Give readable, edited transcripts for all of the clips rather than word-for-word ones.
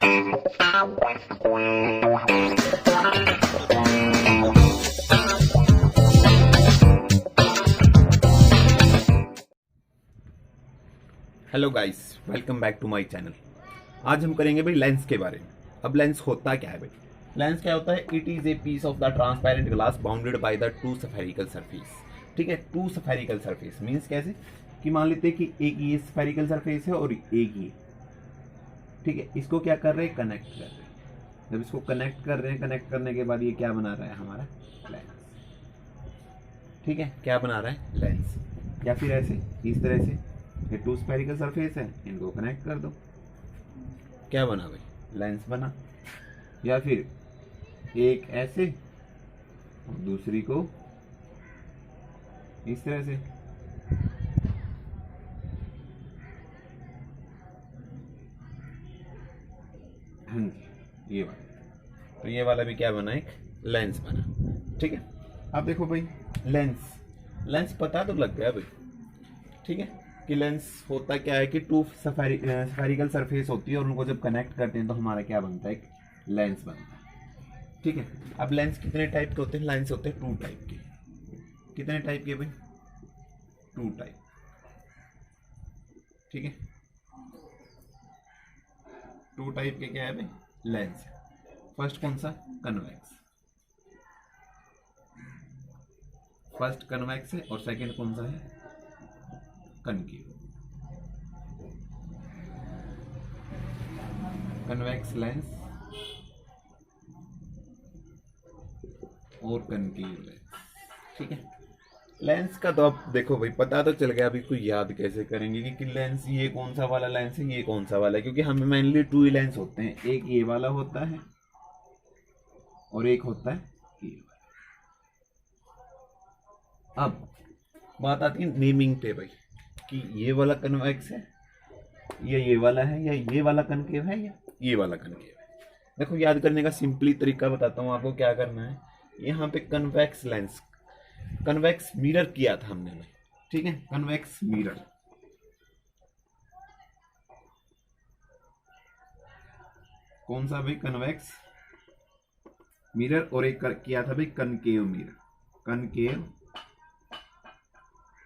Hello guys, welcome back to my channel. आज हम करेंगे भाई लेंस के बारे में। अब लेंस होता क्या है भाई? लेंस क्या होता है? It is a piece of the transparent glass bounded by the two spherical surface. ठीक है, टू स्फेरिकल सरफेस मींस कैसे कि मान लेते हैं कि एक ये स्फेरिकल सरफेस है और एक ये। ठीक है, इसको क्या कर रहे हैं? कनेक्ट कर रहे हैं। जब इसको कनेक्ट कर रहे हैं, कनेक्ट करने के बाद ये क्या बना रहा है? हमारा लेंस। ठीक है, क्या बना रहा है? लेंस। या फिर ऐसे इस तरह से, ये टू स्फेरिकल सरफेस है, इनको कनेक्ट कर दो, क्या बना भाई? लेंस बना। या फिर एक ऐसे और दूसरी को इस तरह से। हाँ जी, ये वाला। तो ये वाला भी क्या बना? एक लेंस बना। ठीक है, अब देखो भाई, लेंस लेंस पता तो लग गया भाई। ठीक है, कि लेंस होता क्या है कि टू स्फेरिकल सरफेस होती है और उनको जब कनेक्ट करते हैं तो हमारा क्या बनता है? एक लेंस बनता है। ठीक है, अब लेंस कितने टाइप के होते हैं? लेंस होते हैं टू टाइप के। कितने टाइप के भाई? Two type. ठीक है, टू टाइप के क्या है भाई? लेंस। फर्स्ट कौन सा? कन्वेक्स। फर्स्ट कन्वेक्स है और सेकंड कौन सा है? कनकेव। कन्वेक्स लेंस और कनकेव लेंस। ठीक है, लेंस का तो अब देखो भाई, पता तो चल गया। अभी कोई याद कैसे करेंगे कि लेंस ये कौन सा वाला लेंस है, ये कौन सा वाला है? क्योंकि हमें मेनली टू ही लेंस होते हैं, एक ये वाला होता है और एक होता है ये वाला। अब बात आती है नेमिंग पे भाई, कि ये वाला कन्वेक्स है या ये वाला है, या ये वाला कनकेव है या ये वाला कनकेव है। देखो, याद करने का सिंपली तरीका बताता हूँ आपको। क्या करना है, यहाँ पे कन्वेक्स लेंस, कन्वेक्स मिरर किया था हमने भाई। ठीक है, कन्वेक्स मिरर। कौन सा भाई? Convex mirror. और एक किया था भाई कनकेव मिरर। Concave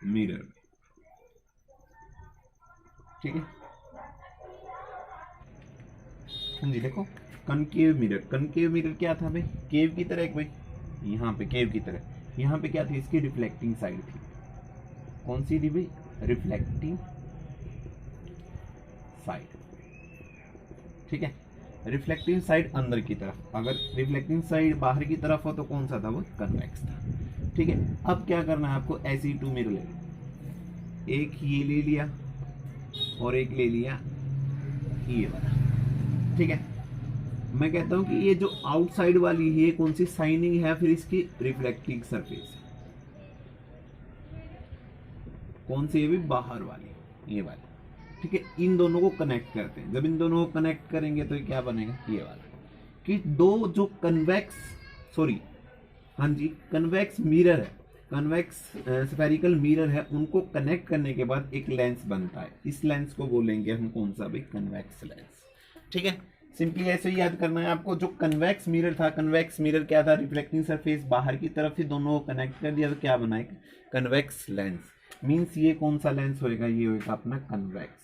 mirror. ठीक है, हाँ जी, देखो, कनकेव मिरर। कनकेव मिरर क्या था भाई? केव की तरह एक भाई, यहाँ पे केव की तरह। यहाँ पे क्या थी? इसकी रिफ्लेक्टिंग साइड थी। कौन सी थी भाई? Reflecting side. ठीक है, रिफ्लेक्टिंग साइड अंदर की तरफ। अगर रिफ्लेक्टिंग साइड बाहर की तरफ हो तो कौन सा था? वो कन्वेक्स था। ठीक है, अब क्या करना है आपको? ऐसे ही टू मिरर ले लो। एक ये ले लिया और एक ले लिया ये वाला। ठीक है, मैं कहता हूं कि ये जो आउटसाइड वाली है, कौन सी? शाइनिंग है, फिर इसकी रिफ्लेक्टिंग सरफेस है। कौन सी है भी? बाहर वाली, ये वाली। ठीक है, इन दोनों को कनेक्ट करते हैं। जब इन दोनों को कनेक्ट करेंगे तो क्या बनेगा? ये वाला। कि दो जो कन्वेक्स, सॉरी, हाँ जी, कन्वेक्स मिरर है, कन्वेक्स स्फेरिकल मिरर है, उनको कनेक्ट करने के बाद एक लेंस बनता है। इस लेंस को बोलेंगे हम कौन सा भाई? Convex lens. ठीक है, सिंपली ऐसे ही याद करना है आपको। जो कन्वेक्स मिरर था, कन्वेक्स मिरर क्या था? रिफ्लेक्टिंग सरफेस बाहर की तरफ थी, दोनों को कनेक्ट कर दिया तो क्या बना? एक कन्वेक्स लेंस। मींस ये कौन सा लेंस होएगा? ये होएगा अपना कन्वेक्स।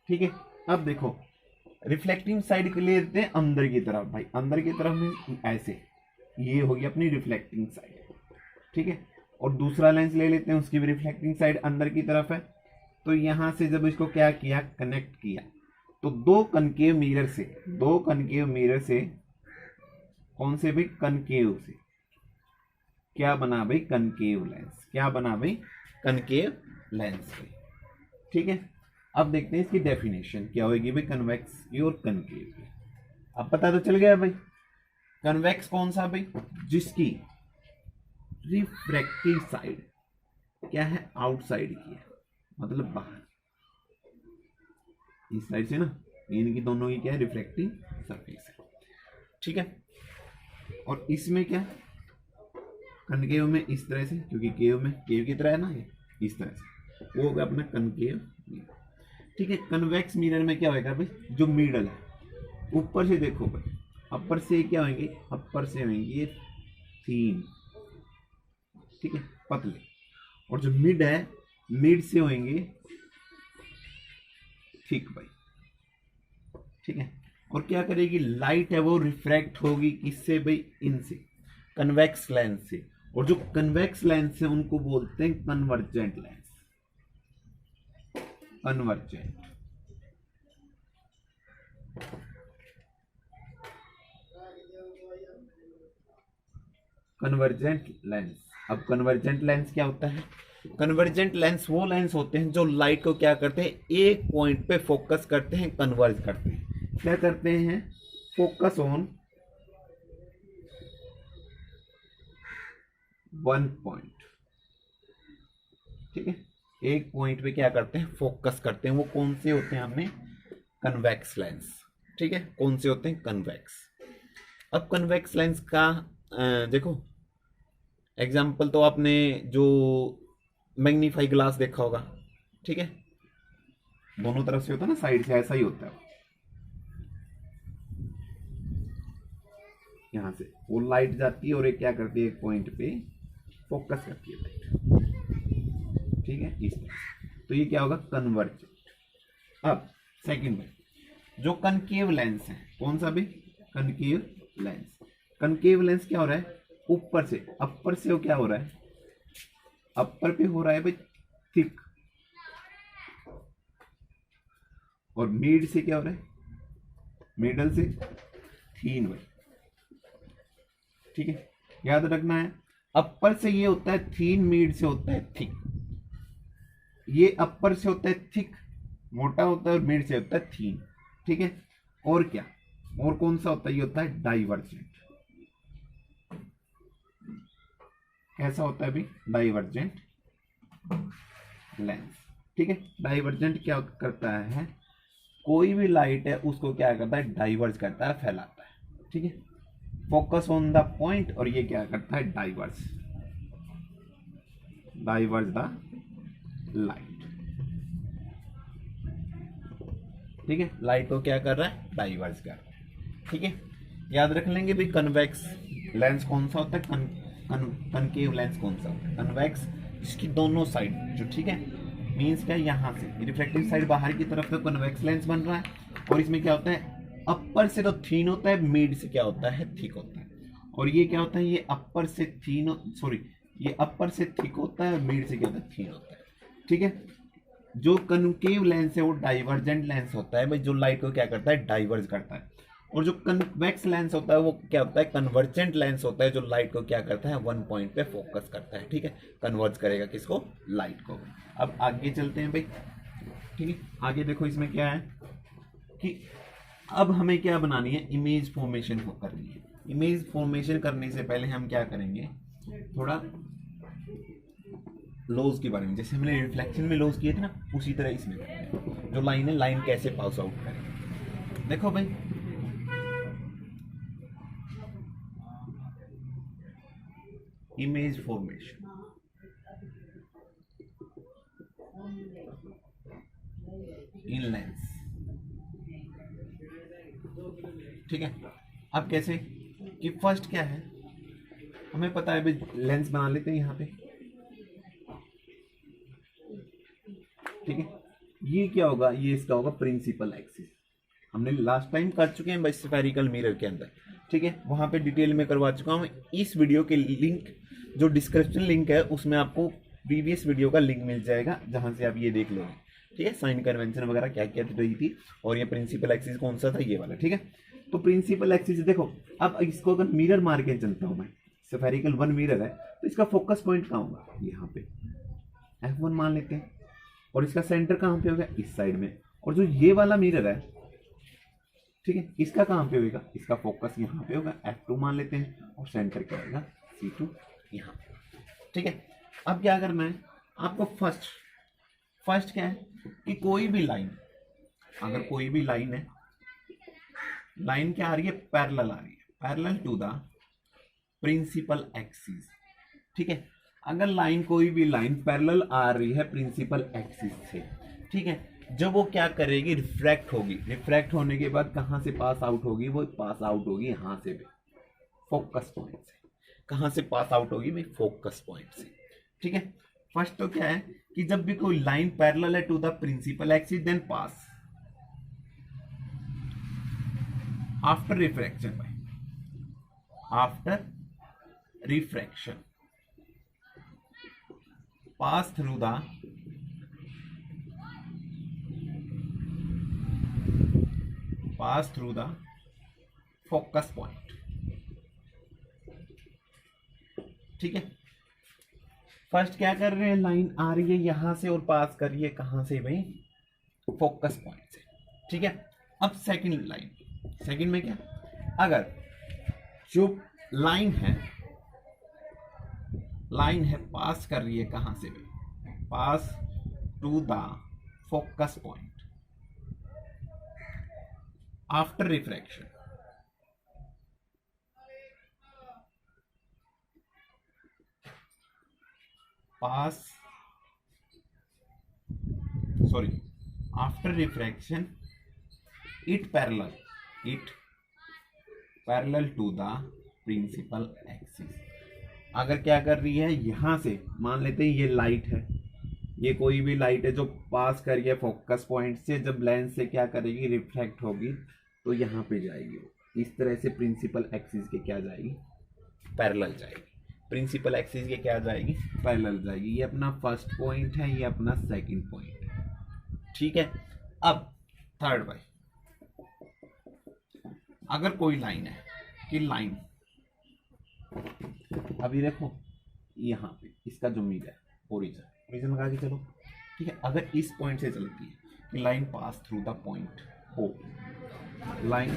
ठीक है, अब देखो, रिफ्लेक्टिंग साइड के लिए लेते हैं अंदर की तरफ भाई। अंदर की तरफ में ऐसे, ये होगी अपनी रिफ्लेक्टिंग साइड। ठीक है, और दूसरा लेंस ले लेते हैं, उसकी भी रिफ्लेक्टिंग साइड अंदर की तरफ है। तो यहां से जब इसको क्या किया? कनेक्ट किया, तो दो कनकेव मिरर से, दो कनकेव मिरर से, कौन से भाई? कनकेव से क्या बना भाई? Concave lens. क्या बना भाई? कनकेव लेंस भाई। ठीक है, अब देखते हैं इसकी डेफिनेशन क्या होगी भाई, कन्वेक्स की और कनकेव की। अब पता तो चल गया भाई। कन्वेक्स कौन सा भाई? जिसकी रिफ्रैक्टिव साइड क्या है? आउटसाइड की है, मतलब बाहर, इस साइड से ना, इनकी दोनों की क्या है? रिफ्रैक्टिव सरफेस है। ठीक है, और इसमें क्या? कनकेव में इस तरह से, क्योंकि केव में केव की तरह है ना, ये इस तरह से, वो हो गया अपना कनकेव। ठीक है। कन्वेक्स मिरर में क्या होगा भाई, जो मिडल है ऊपर से देखो भाई, अपर से क्या होंगे, अपर से होंगे थीन, ठीक है, पतले, और जो मिड है मिड से होंगे थिक भाई, ठीक है। और क्या करेगी, लाइट है वो रिफ्रैक्ट होगी किससे भाई, इनसे, कन्वेक्स लेंस से, और जो कन्वेक्स लेंस है उनको बोलते हैं convergent lens, convergent. Convergent lens, अब कन्वर्जेंट लेंस क्या होता है, कन्वर्जेंट लेंस वो लेंस होते हैं जो लाइट को क्या करते हैं, एक पॉइंट पे फोकस करते हैं, कन्वर्ज करते हैं, क्या करते हैं, फोकस ऑन वन पॉइंट, ठीक है, एक पॉइंट पे क्या करते हैं, फोकस करते हैं। वो कौन से होते हैं, हमने कन्वेक्स लेंस, ठीक है, कौन से होते हैं, कन्वेक्स। अब कन्वेक्स लेंस का देखो एग्जाम्पल तो आपने जो मैग्नीफाई ग्लास देखा होगा, ठीक है, दोनों तरफ से होता है ना, साइड से ऐसा ही होता है, यहां से वो लाइट जाती है और एक क्या करती है, एक पॉइंट पे फोकस करती है लाइट, ठीक है, इस तरह। तो ये क्या होगा, कन्वर्जेंट। अब सेकंड में जो कनकेव लेंस है, कौन सा भी, कनकेव लेंस। कनकेव लेंस क्या हो रहा है, ऊपर से, अपर से वो क्या हो रहा है, अपर पे हो रहा है भाई थिक, और मिड से क्या हो रहा है, मिडल से थीन भाई, ठीक है, याद रखना है। अपर से ये होता है थीन, मिड से होता है थिक, ये अपर से होता है थिक, मोटा होता है, और मिड से होता है थीन, ठीक है। और क्या, और कौन सा होता है, ये होता है डाइवर्जेंट। कैसा होता है अभी, डाइवर्जेंट लेंस, ठीक है। डाइवर्जेंट क्या करता है, कोई भी लाइट है उसको क्या करता है, डाइवर्ज करता है, फैलाता है, ठीक है, फोकस ऑन द पॉइंट, और ये क्या करता है, डाइवर्ज, डाइवर्ज द लाइट, ठीक है, लाइट को क्या कर रहा है, डाइवर्ज कर रहा है, ठीक है। याद रख लेंगे भी, कन्वेक्स लेंस कौन सा होता है, कनकेव लेंस कौन सा होता है, कन्वेक्स, इसकी दोनों साइड जो, ठीक है, मीन्स क्या, यहाँ से रिफ्लेक्टिव साइड बाहर की तरफ तो कन्वेक्स लेंस बन रहा है, और इसमें क्या होता है, अपर से तो थीन होता है, मिड से क्या होता है, थिक होता है, और ये क्या होता है, ये अपर से थीन, सॉरी, ये अपर से थिक होता है, मिड से क्या होता है, थीन होता है, ठीक है। जो कनकेव लेंस है वो डाइवर्जेंट लेंस होता है भाई, जो लाइट को क्या करता है, डाइवर्ज करता है, और जो कन्वेक्स लेंस होता है वो क्या होता है, कन्वर्जेंट लेंस होता है, जो लाइट को क्या करता है, वन पॉइंट पे फोकस करता है, ठीक है, कन्वर्ज करेगा किसको, लाइट को। अब आगे चलते हैं भाई, ठीक है, आगे देखो इसमें क्या है कि अब हमें क्या बनानी है, इमेज फॉर्मेशन करनी है। इमेज फॉर्मेशन करने से पहले हम क्या करेंगे, थोड़ा लॉज के बारे में, जैसे हमने रिफ्लेक्शन में लॉज किए थे ना, उसी तरह इसमें करते हैं। जो लाइन है, लाइन कैसे पास आउट करें, देखो भाई, इमेज फॉर्मेशन, इन लेंस, ठीक है। अब कैसे, कि फर्स्ट क्या है, हमें पता है भाई, लेंस बना लेते हैं यहाँ पे, ठीक है। ये क्या होगा, ये इसका होगा प्रिंसिपल एक्सिस, हमने लास्ट टाइम कर चुके हैं भाई स्फेरिकल मिरर के अंदर, ठीक है, वहां पे डिटेल में करवा चुका हूं। इस वीडियो के लिंक, जो डिस्क्रिप्शन लिंक है, उसमें आपको प्रीवियस वीडियो का लिंक मिल जाएगा, जहां से आप ये देख लोगे, ठीक है, साइन कन्वेंशन वगैरह क्या क्या रही थी, और ये प्रिंसिपल एक्सिस कौन सा था, ये वाला, ठीक है। तो प्रिंसिपल एक्सिस देखो, अब इसको अगर मिरर मार के चलता हूं मैं, स्फेरिकल वन मिरर है, तो इसका फोकस पॉइंट कहाँ होगा, यहाँ पे F1 मान लेते हैं, और इसका सेंटर कहाँ पे होगा, इस साइड में, और जो ये वाला मिरर है, ठीक है, इसका कहाँ पे होगा, इसका फोकस यहाँ पे होगा, F2 मान लेते हैं, और सेंटर क्या होगा, C2 यहाँ पे, ठीक है। अब क्या करना है आपको, फर्स्ट क्या है कि कोई भी लाइन, अगर कोई भी लाइन है, लाइन क्या आ रही है, पैरेलल आ रही है, parallel to the principal axis, ठीक है। अगर लाइन, कोई भी लाइन पैरेलल आ रही है प्रिंसिपल एक्सिस से, ठीक है, जब वो क्या करेगी, रिफ्रैक्ट होगी, रिफ्रैक्ट होने के बाद कहाँ से पास आउट होगी, वो पास आउट होगी यहाँ से भी, फोकस पॉइंट से। कहाँ से पास आउट होगी भाई, फोकस पॉइंट से। ठीक है, फर्स्ट तो क्या है कि जब भी कोई लाइन पैरेलल है to the principal axis then pass after refraction भाई, after refraction pass through the focus point. ठीक है, फर्स्ट क्या कर रहे हैं, लाइन आ रही है यहां से और पास कर रही है कहां से भाई, फोकस पॉइंट से। ठीक है, अब सेकंड लाइन, सेकंड में क्या, अगर जो लाइन है पास कर रही है कहां से भी, pass to the focus point after refraction, after refraction it parallel to the principal axis. अगर क्या कर रही है, यहां से मान लेते हैं ये लाइट है, ये कोई भी लाइट है जो पास कर रही है फोकस पॉइंट से, जब लेंस से क्या करेगी, रिफ्रैक्ट होगी तो यहाँ पे जाएगी वो, इस तरह से प्रिंसिपल एक्सिस के क्या जाएगी, पैरेलल जाएगी। प्रिंसिपल एक्सिस के क्या जाएगी, पैरेलल जाएगी। ये अपना फर्स्ट पॉइंट है, ये अपना सेकंड पॉइंट है। ठीक है, अब थर्ड भाई, अगर कोई लाइन है कि लाइन, अभी देखो यहाँ पे इसका जो मिड है ओरिजिन लगा के चलो। ठीक है, अगर इस पॉइंट से चलती है कि line pass through the point O, line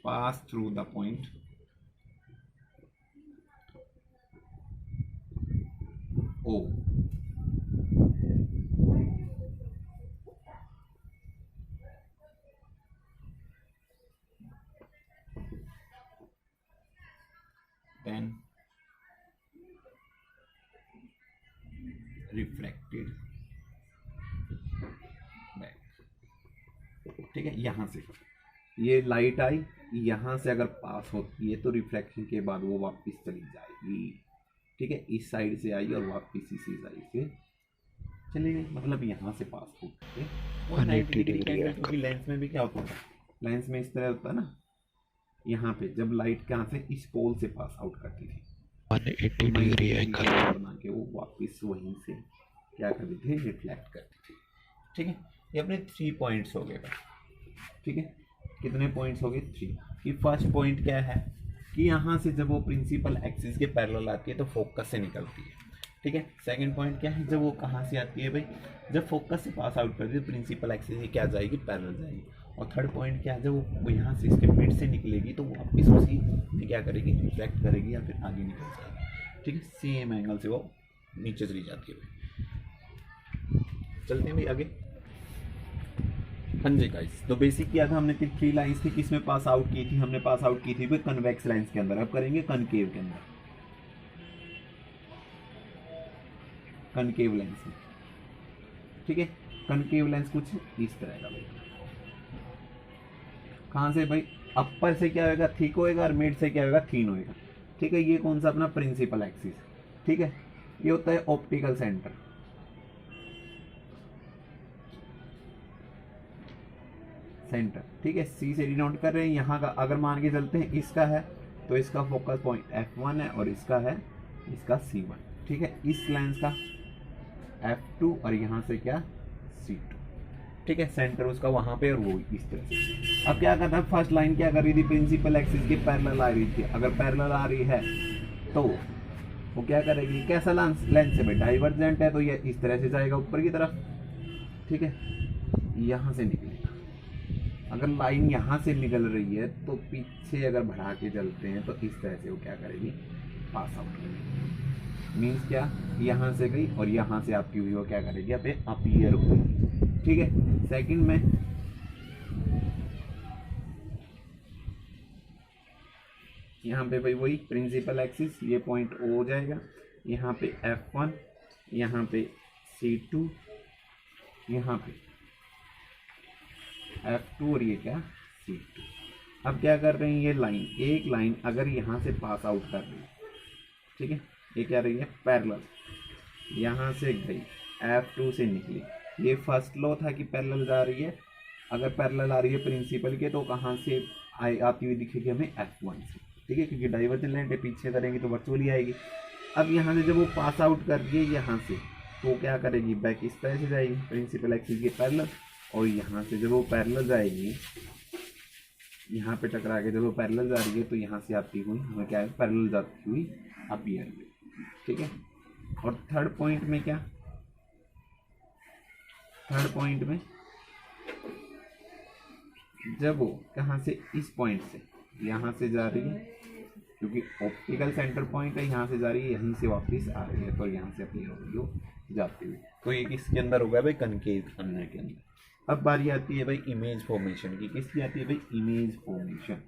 pass through the point O, then refracted back। ठीक है, यहां से ये लाइट आई, यहां से अगर पास होती है तो रिफ्लेक्शन के बाद वो वापस चली जाएगी। ठीक है, इस साइड से आई और वापस इसी साइड से चली गई, मतलब यहां से पास होती है 180 डिग्री एंगल। क्योंकि लेंस में भी क्या होता है, लेंस में इस तरह होता है ना, यहाँ पे जब लाइट कहाँ से, इस पोल से पास आउट करती थी 180 डिग्री एंगल बना के वो वापस वहीं से क्या करती थी, रिफ्लेक्ट करती थी। ठीक है, ये अपने 3 पॉइंट्स हो गए भाई। ठीक है, कितने पॉइंट्स हो गए, 3। कि फर्स्ट पॉइंट क्या है कि यहाँ से जब वो प्रिंसिपल एक्सिस के पैरेलल आती है तो फोकस से निकलती है। ठीक है, सेकंड पॉइंट क्या है, जब वो कहाँ से आती है भाई, जब फोकस से पास आउट करती है प्रिंसिपल एक्सिस से क्या जाएगी, पैरेलल जाएगी। और थर्ड पॉइंट क्या है, जब वो यहाँ से इसके मिड से निकलेगी तो वापस उसी में क्या करेगी, रिफ्लेक्ट करेगी या फिर आगे निकल जाएगी। ठीक है, सेम एंगल से वो नीचे चली जाती है भाई। चलते हैं भाई आगे। हाँ जी गाइस, तो बेसिक किया था हमने 3 लाइंस थी, किसमें पास आउट की थी, हमने पास आउट की थी भाई कन्वेक्स लाइंस के अंदर। अब करेंगे कनकेव के अंदर, कनकेव लेंस में। ठीक है, कनकेव लेंस कुछ इस तरह का भाई, कहाँ से भाई, अपर से क्या होगा, थिक होएगा और मिड से क्या होगा, थीन होएगा। ठीक है, ये कौन सा अपना प्रिंसिपल एक्सिस। ठीक है, ये होता है ऑप्टिकल सेंटर। ठीक है, सी से डिनोट कर रहे हैं। यहाँ का अगर मान के चलते हैं इसका है तो इसका फोकस पॉइंट F1 है और इसका है, इसका C1। ठीक है, इस लेंस का F2 और यहाँ से क्या, C2। ठीक है, सेंटर उसका वहां पे और वो इस तरह से। अब क्या करता है, फर्स्ट लाइन क्या कर रही थी, प्रिंसिपल एक्सिस के पैरेलल आ रही थी। अगर पैरेलल आ रही है तो वो क्या करेगी, कैसा लेंस है भाई, डाइवर्जेंट है तो ये इस तरह से जाएगा ऊपर की तरफ। ठीक है, यहाँ से निकलेगा। अगर लाइन यहाँ से निकल रही है तो पीछे अगर बढ़ा के चलते हैं तो इस तरह से वो क्या करेगी, पास आउट करेगी। मीन्स क्या, यहाँ से गई और यहाँ से आपकी हुई, वो क्या करेगी, अब अपीयर होगी। ठीक है, सेकंड में यहाँ पे भाई वही प्रिंसिपल एक्सिस, ये पॉइंट O हो जाएगा, यहाँ पे F1, यहाँ पे C2 यहाँ पे F2 और ये क्या C2। अब क्या कर रहे हैं, ये लाइन, एक लाइन अगर यहाँ से पास आउट कर रही है, ठीक है, ये क्या रही है पैरेलल, यहाँ से गई F2 से निकली। ये फर्स्ट लॉ था कि पैरेलल जा रही है, अगर पैरेलल आ रही है प्रिंसिपल के तो कहाँ से आती हुई दिखेगी हमें F1 से, ठीक है, क्योंकि डाइवर्जेंट लाइन पे पीछे करेंगे तो वर्चुअली आएगी। अब यहाँ से जब वो पास आउट कर रही है यहाँ से, तो क्या करेगी, बैक इस तरह से जाएगी प्रिंसिपल एक्सिस के पैरेलल, और यहाँ से जब वो पैरेलल जाएगी, यहाँ पे टकरा के जब वो पैरेलल जा रही है तो यहाँ से आती हुई हमें क्या है पैरेलल जाती हुई अपीयर हुई, ठीक है। और थर्ड पॉइंट में क्या, थर्ड पॉइंट में जब वो कहाँ से, इस पॉइंट से यहाँ से जा रही है, क्योंकि ऑप्टिकल सेंटर पॉइंट है, यहाँ से जा रही है, यहीं से वापस आ रही है, तो यहाँ से अपीयर हो रही हो जाती हुई, तो ये किसके अंदर होगा भाई, कनकेव अन्य के अंदर। अब बारी आती है भाई इमेज फॉर्मेशन की, किसकी आती है भाई, इमेज फॉर्मेशन,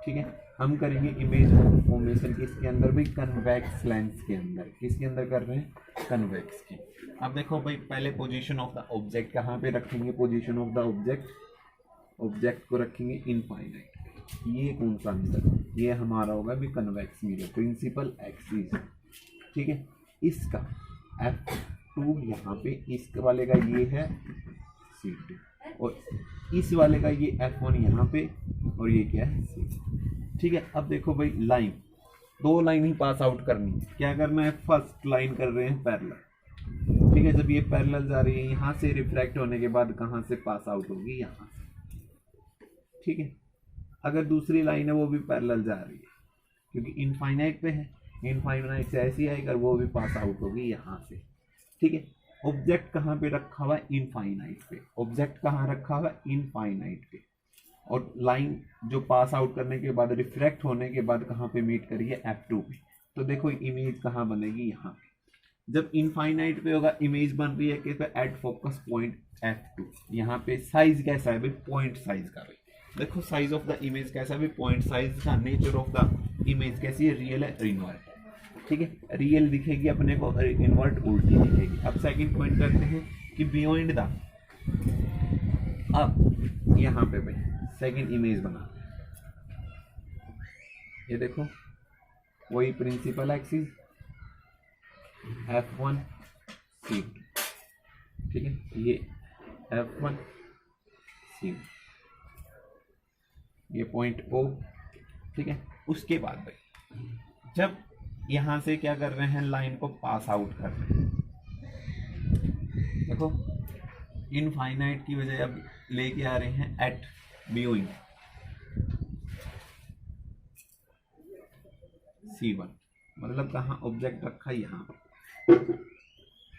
ठीक है। हम करेंगे इमेज फॉर्मेशन किसके अंदर भाई, कन्वेक्स लेंस के अंदर। किसके अंदर कर रहे हैं, कन्वेक्स के। अब देखो भाई पहले पोजीशन ऑफ द ऑब्जेक्ट कहाँ पे रखेंगे, position of the object, object को रखेंगे इनफाइनाइट। ये कौन सा मिरर, ये हमारा होगा भी कन्वेक्स मिरर, प्रिंसिपल एक्सिस, ठीक है। इसका F2 यहाँ पे, इस वाले का ये है C2, और इस वाले का ये F1 यहाँ पे, और ये क्या है C2, ठीक है। अब देखो भाई लाइन, दो लाइन ही पास आउट करनी है, क्या करना है, फर्स्ट लाइन कर रहे हैं पैरेलल, ठीक है। जब ये पैरेलल जा रही है, यहाँ से रिफ्रैक्ट होने के बाद कहाँ से पास आउट होगी, यहाँ से, ठीक है। अगर दूसरी लाइन है वो भी पैरेलल जा रही है, क्योंकि इनफाइनाइट पे है, इनफाइनाइट से ऐसी आएगी, वो भी पास आउट होगी यहाँ से, ठीक है। ऑब्जेक्ट कहाँ पे रखा हुआ है, इनफाइनाइट पे, ऑब्जेक्ट कहाँ रखा हुआ है, इनफाइनाइट पे, और लाइन जो पास आउट करने के बाद रिफ्रैक्ट होने के बाद कहाँ पे मीट करिए, F2 पे। तो देखो इमेज कहाँ बनेगी, यहाँ पे। जब इनफाइनाइट पे होगा, इमेज बन रही है किस पे, एट फोकस पॉइंट F2। यहाँ पे साइज कैसा है भाई, पॉइंट साइज का भाई, देखो साइज ऑफ द इमेज कैसा है, पॉइंट साइज का। नेचर ऑफ द इमेज कैसी है, रियल है, इनवर्ट, ठीक है। रियल दिखेगी अपने को, इनवर्ट उल्टी दिखेगी। अब सेकंड पॉइंट करते हैं कि बियॉन्ड द, अब यहाँ पे भाई सेकंड इमेज बना, ये देखो वही प्रिंसिपल एक्सिस F1 C2, ठीक है, ये F1 C2, ये पॉइंट O, ठीक है। उसके बाद भाई जब यहाँ से क्या कर रहे हैं, लाइन को पास आउट कर रहे हैं, देखो इनफाइनाइट की बजाय अब लेके आ रहे हैं एट बियॉन्ड C1, मतलब कहाँ ऑब्जेक्ट रखा, यहाँ पर,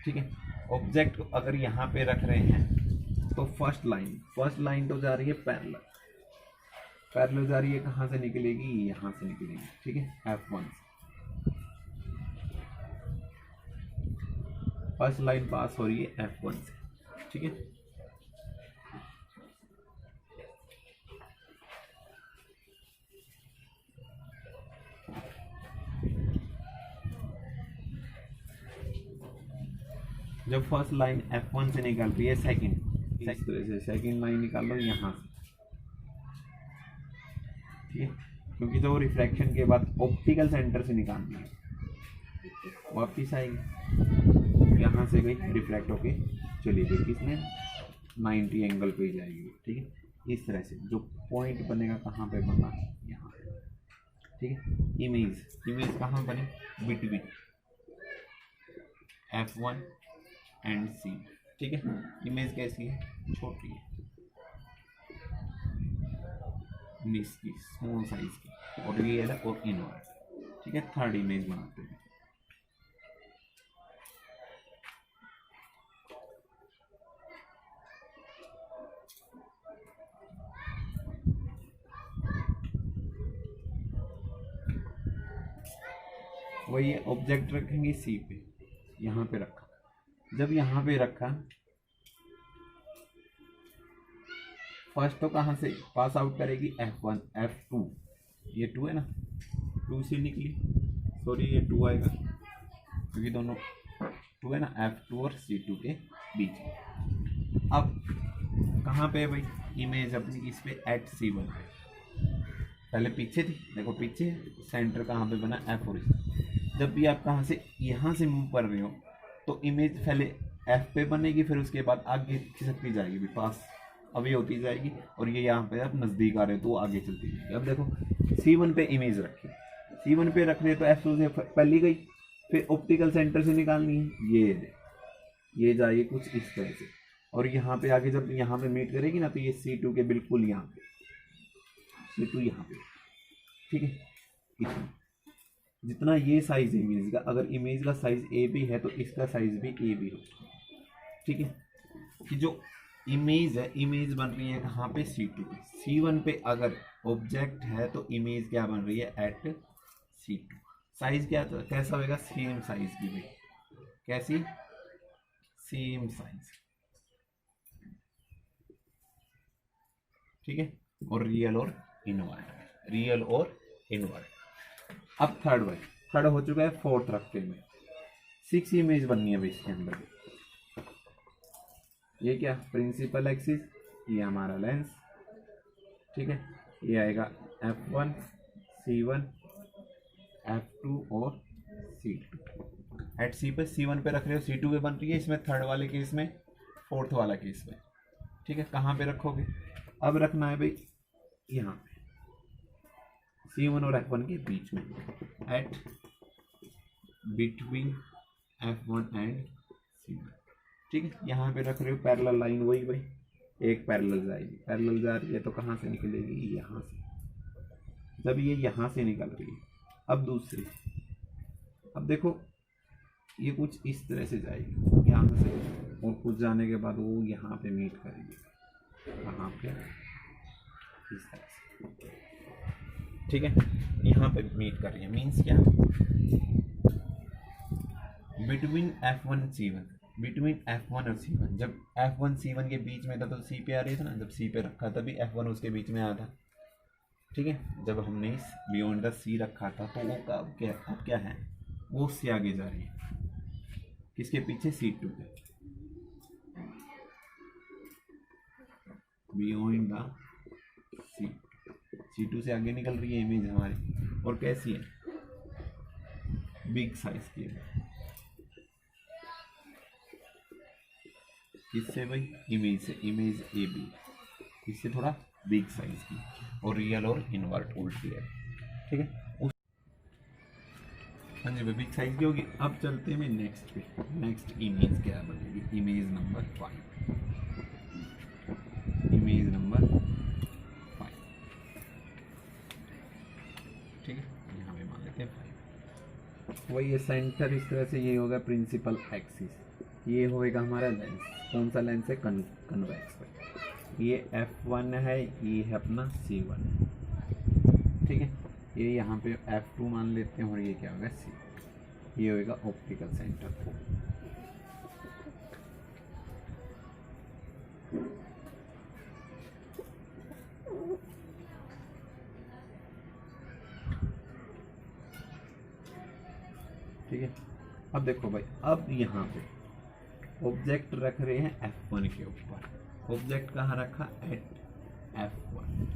ठीक है। ऑब्जेक्ट अगर यहाँ पे रख रहे हैं तो फर्स्ट लाइन तो जा रही है पैरेलल, पैरेलल जा रही है, कहाँ से निकलेगी, यहाँ से निकलेगी, ठीक है, F1 से। फर्स्ट लाइन पास हो रही है F1 से, ठीक है। जब फर्स्ट लाइन F1 से निकल रही है, सेकंड इस तरह से सेकंड लाइन निकाल लो यहाँ से, ठीक है, क्योंकि तो रिफ्रैक्शन के बाद ऑप्टिकल सेंटर से निकालना है, वापिस आएगी, यहाँ से गई रिफ्रैक्ट होके चली गई, किसमें 90 एंगल पे जाएगी, ठीक है। इस तरह से जो पॉइंट बनेगा कहाँ पे बना, यहाँ, ठीक है। इमेज कहाँ बनी, बिटवीन F1 एंड C, ठीक है। इमेज कैसी है, छोटी है, मिस की, स्मॉल साइज की, और रियल और इनवर्ट, ठीक है। थर्ड इमेज बनाते हैं, वही ऑब्जेक्ट रखेंगे C पे, यहाँ पे रखा, जब यहाँ पे रखा फर्स्ट तो कहाँ से पास आउट करेगी, F1 F2, ये 2 है ना, 2 से निकली, सॉरी ये 2 आएगा क्योंकि दोनों 2 है ना, F2 और C2 के बीच, अब कहाँ पे है भाई इमेज अपनी, इस पे एट C1 पे, पहले पीछे थी, देखो पीछे सेंटर कहाँ पे बना F ओरिजिन। जब भी आप कहाँ से यहाँ से मूव कर रहे हो तो इमेज पहले F पे बनेगी, फिर उसके बाद आगे खिसकती जाएगी भी पास, अभी होती जाएगी, और ये यहाँ पे आप नज़दीक आ रहे हो तो आगे चलती जाएगी। अब देखो C1 पे इमेज रखी, C1 पे रख रहे तो F2 से पहली गई, फिर ऑप्टिकल सेंटर से निकालनी है, ये जाएगी कुछ इस तरह से, और यहाँ पे आके जब यहाँ पे मीट करेगी ना तो ये C2 के बिल्कुल यहाँ पे, C2 यहाँ पे, ठीक है। इतना जितना ये साइज है इमेज का, अगर इमेज का साइज ए बी है तो इसका साइज भी ए बी हो, ठीक है। कि जो इमेज है, इमेज बन रही है कहाँ पे C2 पे, C1 पे अगर ऑब्जेक्ट है तो इमेज क्या बन रही है एट C2। साइज क्या कैसा होगा, सेम साइज की भाई, कैसी सेम साइज, ठीक है। और रियल और इनवर्ट, रियल और इनवर्ट। अब थर्ड भाई, थर्ड हो चुका है, फोर्थ रखते में 6 इमेज बननी है भाई इसके अंदर। ये क्या प्रिंसिपल एक्सिस, ये हमारा लेंस, ठीक है। ये आएगा F1 C1 F2 और C2। एट C पे C1 पे रख रहे हो, C2 पे बन रही है, इसमें थर्ड वाले केस में, फोर्थ वाला केस में, ठीक है। कहाँ पे रखोगे, अब रखना है भाई यहाँ पे C1 और F1 के बीच में, eight between F1 and C1, ठीक है। यहाँ पे रख रहे हो पैरेलल लाइन, वही भाई एक पैरेलल जाएगी, पैरेलल जा रही है तो कहाँ से निकलेगी, यहाँ से। जब ये यहाँ से निकल रही है, अब दूसरी, अब देखो ये कुछ इस तरह से जाएगी यहाँ से, और कुछ जाने के बाद वो यहाँ पे मीट करेगी, कहाँ पे, इस तरह से, ठीक है। यहाँ पे मीट कर रही है, मीन्स क्या, between F1 C1, between F1 और C1। जब F1 C1 के बीच में था तो C पे आ रही था ना, जब C पे रखा तभी F1 उसके बीच में आया था, ठीक है। जब हमने इस बियॉन्ड द C रखा था तो वो अब क्या है, वो उससे आगे जा रही है, किसके पीछे, C2 पे, बियॉन्ड द C, C2 से आगे निकल रही है इमेज हमारी, और कैसी है, बिग साइज की है, किससे भाई, इमेज से, इमेज ए बी, इससे थोड़ा बिग साइज की, और रियल और इनवर्ट उल्टी है, ठीक है। हाँ जी भाई बिग साइज की होगी। अब चलते हैं नेक्स्ट पे, नेक्स्ट इमेज क्या बनेगी, इमेज नंबर 5, इमेज नंबर 5, ठीक है। यहाँ पे मान लेते हैं 5, वही ये सेंटर इस तरह से, ये होगा प्रिंसिपल एक्सिस, ये होएगा हमारा लेंस, कौन सा लेंस है, कन्वेक्स पे, ये F1 है, ये है अपना C1, ठीक है। ये यहाँ पे F2 मान लेते हैं, और ये क्या होगा C, ये होएगा ऑप्टिकल सेंटर, ठीक है। अब देखो भाई, अब यहाँ पे ऑब्जेक्ट रख रहे हैं F1 के ऊपर, ऑब्जेक्ट कहाँ रखा, एट F1,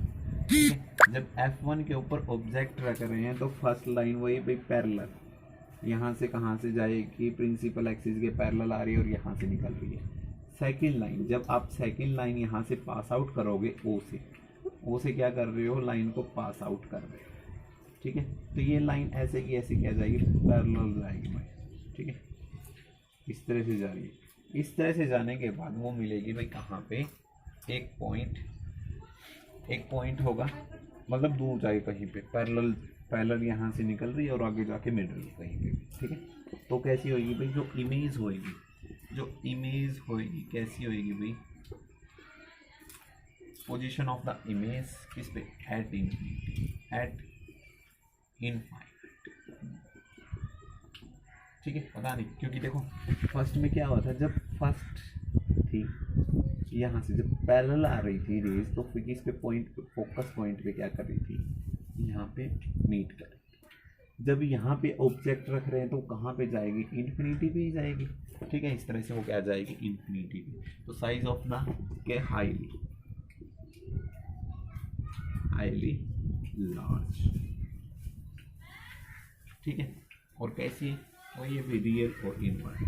ठीक है। जब F1 के ऊपर ऑब्जेक्ट रख रहे हैं तो फर्स्ट लाइन वही भाई पैरेलल, यहाँ से कहाँ से जाएगी, प्रिंसिपल एक्सिस के पैरेलल आ रही है और यहाँ से निकल रही है। सेकंड लाइन, जब आप सेकंड लाइन यहाँ से पास आउट करोगे, ओ से क्या कर रहे हो, लाइन को पास आउट कर रहे हो, ठीक है। तो ये लाइन ऐसे की ऐसे क्या जाएगी, पैरेलल जाएगी भाई, ठीक है, इस तरह से जा रही है। इस तरह से जाने के बाद वो मिलेगी भाई कहाँ पे, एक पॉइंट होगा, मतलब दूर जाए कहीं पे, पैरेलल यहाँ से निकल रही है और आगे जाके मिडल कहीं पे, ठीक है। तो कैसी होगी भाई, जो इमेज होएगी कैसी होएगी भाई, पोजीशन ऑफ द इमेज किस पे, एट इनफाइनाइट, ठीक है। पता नहीं क्योंकि देखो फर्स्ट में क्या हुआ था, जब फर्स्ट थी यहाँ से जब पैरेलल आ रही थी रेज, तो फिर इस पे पॉइंट, फोकस पॉइंट पे क्या कर रही थी, यहाँ पे मीट कर रही थी। जब यहाँ पे ऑब्जेक्ट रख रहे हैं तो कहाँ पे जाएगी, इन्फिनिटी पे ही जाएगी। ठीक है, इस तरह से वो क्या जाएगी, इन्फिनिटी पे। तो साइज ऑफ द के हाईली लार्ज। ठीक है, और कैसी है, और ये भी रियल और इनवर्ट।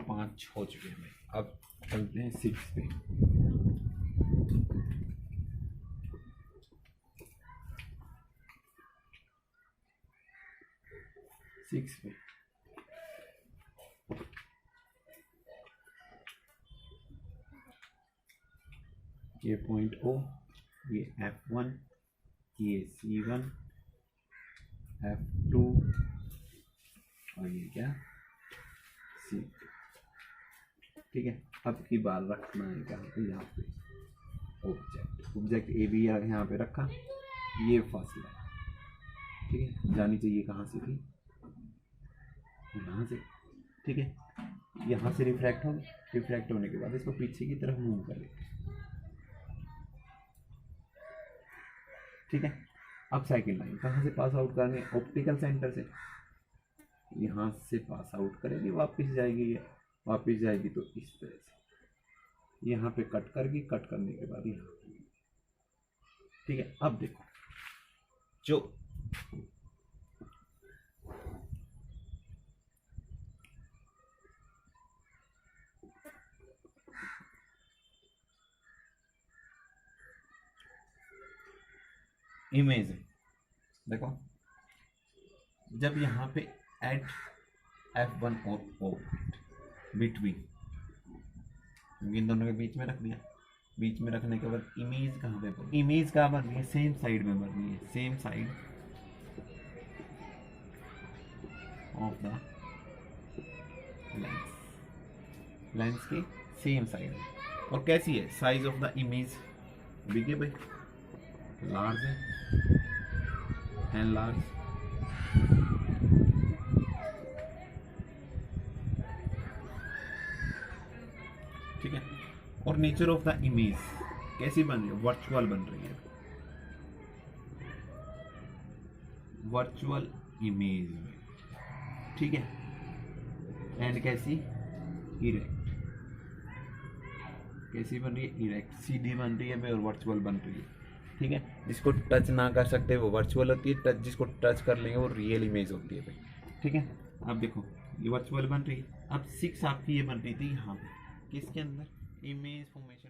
5 हो चुके हैं। अब चलते हैं 6 पे। ये पॉइंट O, ये F1, ये C1, F2 और ये क्या, C। ठीक है, अब की बार रखना है कहाँ पे, यहाँ पे ऑब्जेक्ट ए भी यहाँ पे रखा, ये फासला। ठीक है, जानी चाहिए कहाँ से थी, यहाँ से। ठीक है, यहाँ से रिफ्रैक्ट होने के बाद इसको पीछे की तरफ मूव करें। ठीक है, अब सेकंड लाइन कहाँ से पास आउट करेंगे, ऑप्टिकल सेंटर से। यहाँ से पास आउट करेगी, वापस जाएगी, ये वापस जाएगी तो इस तरह से यहाँ पे कट करके, कट करने के बाद यहाँ। ठीक है, अब देखो जो इमेज है, देखो जब यहाँ पे एट F1 और O बिटवीन, इन दोनों के बीच में रख दिया। बीच में रखने के बाद इमेज कहाँ पे बन, इमेज कहाँ बन रही है, सेम साइड में बन रही है, same side of the lens की सेम साइड। और कैसी है, size of the image big है भाई, लार्ज है एंड लार्ज। ठीक है, और नेचर ऑफ द इमेज कैसी बन रही है, वर्चुअल बन रही है, वर्चुअल इमेज में। ठीक है, एंड कैसी, इरेक्ट। कैसी बन रही है, इरेक्ट, सीधी बन रही है और वर्चुअल बन रही है। ठीक है, जिसको टच ना कर सकते वो वर्चुअल होती है, टच जिसको टच कर लेंगे वो रियल इमेज होती है भाई। ठीक है, अब देखो ये वर्चुअल बन रही है। अब 6 आपकी ये बन रही थी यहाँ पे, किसके अंदर, इमेज फॉर्मेशन